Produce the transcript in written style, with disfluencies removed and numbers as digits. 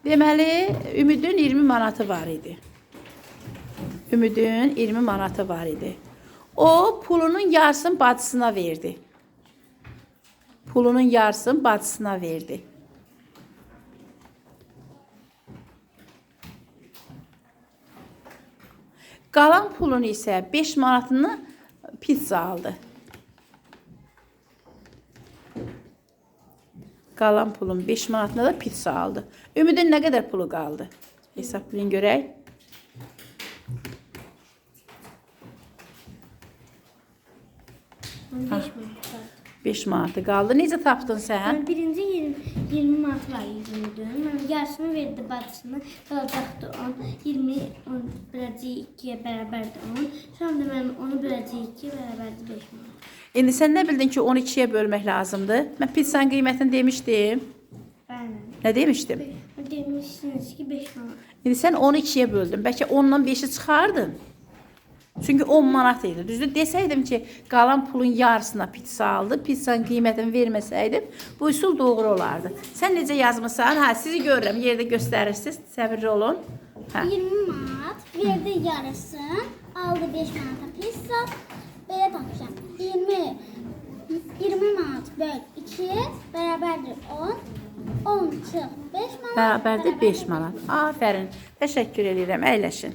Deməli, Ümidin 20 manatı var idi. Ümidin 20 manatı var idi. O pulunun yarısını bacısına verdi. Pulunun yarısını bacısına verdi. Qalan pulunu isə 5 manatını pizza aldı. Qalan pulun 5 manatına da pizza aldı. Ümidin nə qədər pulu qaldı? Hesablayın görək. 5 manatı qaldı. Necə tapdın sən? Birinci 20 manat var yüzümdün. Mən yarısını verdi bacısını. Qalacaqdı 10. 20 böləcək 2-yə bərabərdir 10. Sonra da mən onu böləcək 2-yə bərabərdir 5 manat. İndi sən nə bildin ki, 12-yə bölmək lazımdır? Mən pizzanın qiymətini demişdim. Bəli. Nə demişdim? Demişsiniz ki 5 manat. İndi sən 12-yə böldün. Bəlkə 10-dan 5-i çıxardın. Çünki 10 manat idi. Düzdür, desəydim ki, qalan pulun yarısına pizza aldı, pizzanın qiymətini verməsəydim, bu üsul doğru olardı. Sən necə yazmısan? Hə, sizi görürəm, yerdə göstərirsiniz. Səbirli olun. Hə. 20 manat verdi yarısı, aldı 5 manata pizza. Belə tapacağım. 20 manat böl 2 bərabərdir 10. 10 çıx 5 manat. Bərabərdir 5 manat. Afərin. Təşəkkür edirəm. Əyləşin.